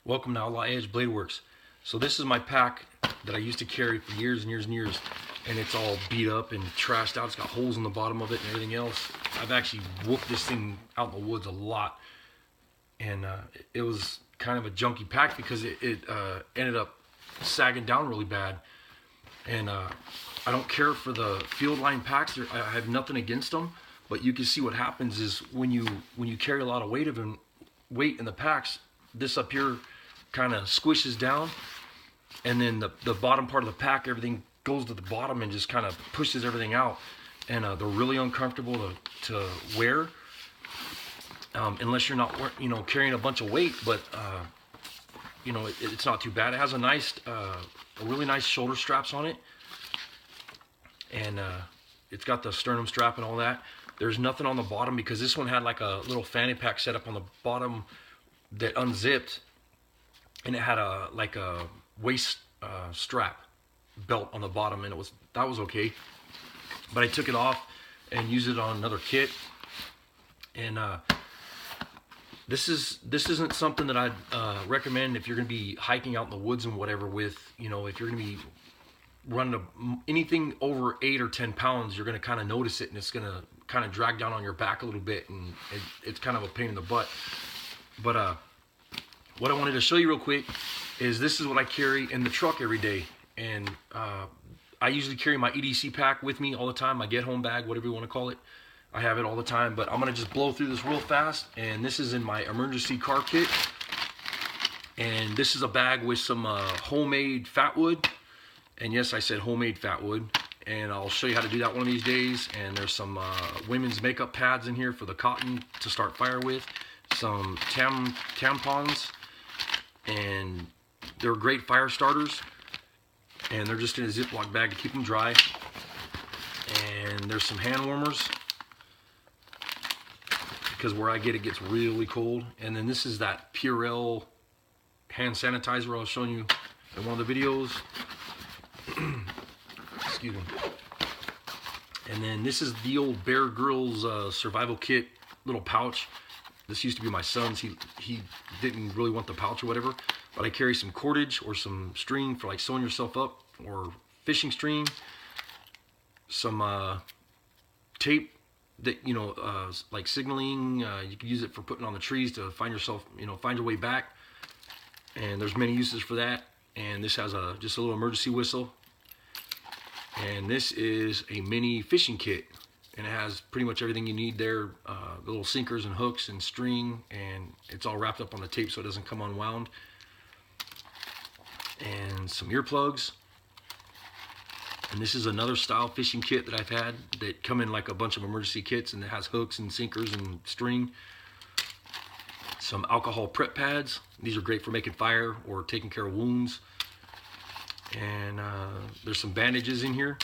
Welcome to Outlaw Edge Blade Works. So this is my pack that I used to carry for years and years and years, and it's all beat up and trashed out. It's got holes in the bottom of it and everything else. I've actually whooped this thing out in the woods a lot, and it was kind of a junky pack because it ended up sagging down really bad. And I don't care for the field line packs. I have nothing against them, but you can see what happens is when you carry a lot of weight in the packs, this up here kind of squishes down, and then the bottom part of the pack, everything goes to the bottom and just kind of pushes everything out, and they're really uncomfortable to wear, unless you're not carrying a bunch of weight. But it's not too bad. It has a really nice shoulder straps on it, and it's got the sternum strap and all that. There's nothing on the bottom because this one had like a little fanny pack set up on the bottom that unzipped, and it had a waist strap belt on the bottom, and that was okay. But I took it off and used it on another kit, and this isn't something that I'd recommend if you're gonna be hiking out in the woods and whatever with, if you're gonna be running anything over 8 or 10 pounds, you're gonna kind of notice it, and it's gonna kind of drag down on your back a little bit, and it's kind of a pain in the butt. But what I wanted to show you real quick is this is what I carry in the truck every day. And I usually carry my EDC pack with me all the time, my get home bag, whatever you want to call it. I have it all the time, but I'm going to just blow through this real fast. And this is in my emergency car kit. And this is a bag with some homemade fat wood. And yes, I said homemade fat wood. And I'll show you how to do that one of these days. And there's some women's makeup pads in here for the cotton to start fire with. Some tampons, and they're great fire starters, and they're just in a Ziploc bag to keep them dry. And there's some hand warmers because where I get it gets really cold. And then this is that Purell hand sanitizer I was showing you in one of the videos. Excuse me. And then this is the old Bear Grylls survival kit little pouch. This used to be my son's. He didn't really want the pouch or whatever, but I carry some cordage or some string for like sewing yourself up, or fishing string, some tape that like signaling. You can use it for putting on the trees to find yourself, find your way back. And there's many uses for that. And this has just a little emergency whistle. And this is a mini fishing kit. And it has pretty much everything you need there, the little sinkers and hooks and string, and it's all wrapped up on the tape so it doesn't come unwound. And some earplugs. And this is another style fishing kit that I've had that come in like a bunch of emergency kits, and it has hooks and sinkers and string. Some alcohol prep pads. These are great for making fire or taking care of wounds. And there's some bandages in here.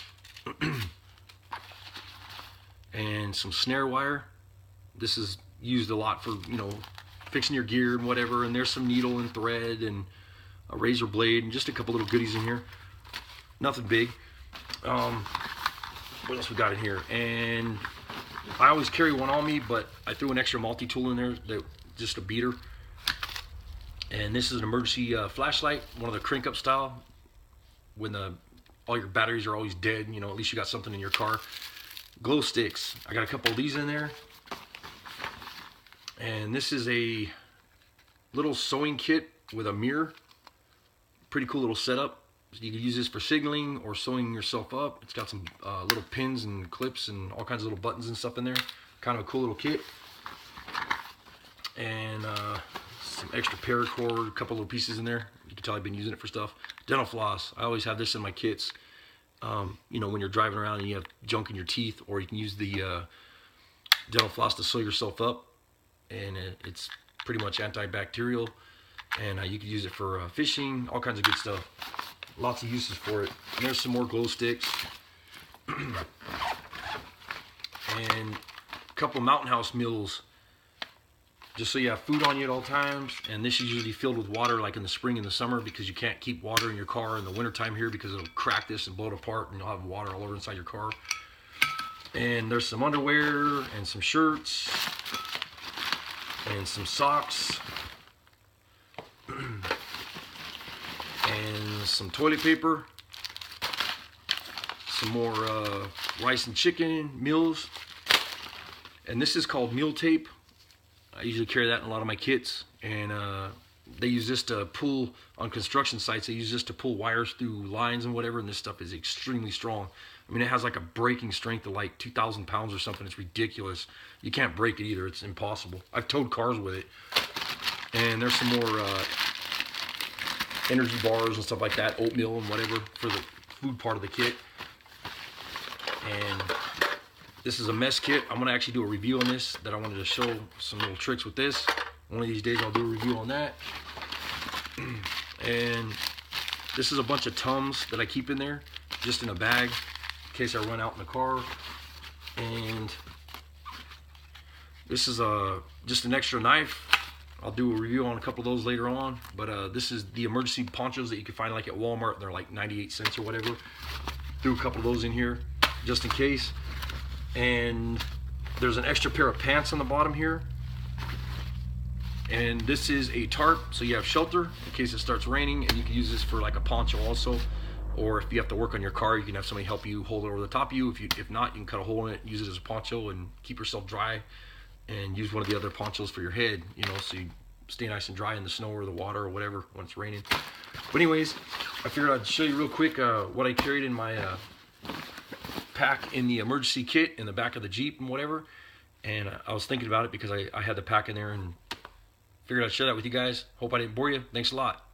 And some snare wire. This is used a lot for, fixing your gear and whatever. And there's some needle and thread and a razor blade and just a couple little goodies in here. Nothing big. What else we got in here? And I always carry one on me, but I threw an extra multi-tool in there, just a beater. And this is an emergency flashlight, one of the crank up style. When all your batteries are always dead, at least you got something in your car. Glow sticks. I got a couple of these in there. And this is a little sewing kit with a mirror. Pretty cool little setup. So you can use this for signaling or sewing yourself up. It's got some little pins and clips and all kinds of little buttons and stuff in there. Kind of a cool little kit. And some extra paracord, a couple little pieces in there. You can tell I've been using it for stuff. Dental floss. I always have this in my kits. When you're driving around and you have junk in your teeth, or you can use the dental floss to sew yourself up, and it's pretty much antibacterial, and you can use it for fishing, all kinds of good stuff. Lots of uses for it. And there's some more glow sticks, and a couple Mountain House meals, just so you have food on you at all times. And this is usually filled with water like in the spring and the summer, because you can't keep water in your car in the wintertime here because it'll crack this and blow it apart, and you'll have water all over inside your car. And there's some underwear and some shirts and some socks and some toilet paper, some more rice and chicken meals, and this is called meal tape. I usually carry that in a lot of my kits, and they use this to pull on construction sites. They use this to pull wires through lines and whatever, and this stuff is extremely strong. I mean, it has like a breaking strength of like 2,000 pounds or something. It's ridiculous. You can't break it either. It's impossible. I've towed cars with it. And there's some more energy bars and stuff like that, oatmeal and whatever for the food part of the kit. And this is a mess kit. I'm gonna actually do a review on this. That I wanted to show some little tricks with this. One of these days I'll do a review on that. And this is a bunch of Tums that I keep in there, just in a bag, in case I run out in the car. And this is just an extra knife. I'll do a review on a couple of those later on. But this is the emergency ponchos that you can find like at Walmart. They're like 98 cents or whatever. Threw a couple of those in here just in case. And there's an extra pair of pants on the bottom here. And this is a tarp, so you have shelter in case it starts raining, and you can use this for like a poncho also. Or if you have to work on your car, you can have somebody help you hold it over the top of you. If not, you can cut a hole in it, use it as a poncho, and keep yourself dry. And use one of the other ponchos for your head, you know, so you stay nice and dry in the snow or the water or whatever when it's raining. But anyways, I figured I'd show you real quick what I carried in my pack in the emergency kit in the back of the Jeep and whatever. And I was thinking about it because I had the pack in there, and figured I'd share that with you guys. Hope I didn't bore you. Thanks a lot.